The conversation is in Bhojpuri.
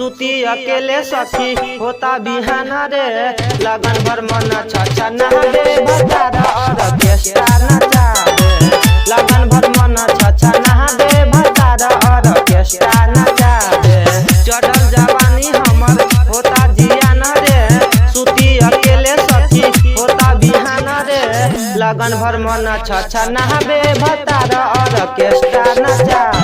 सूती अकेले सखी होता बिहान रे लगन भर मन छछा नहावे भतार ऑर्केस्ट्रा नचावे लगन भर मन छछा नहावे भतार ऑर्केस्ट्रा नचावे चढ़ल जवानी हमर होता जियान रे सूती अकेले सखी होता बिहान रे लगन भर मन छछा नहावे भतार ऑर्केस्ट्रा नचावे।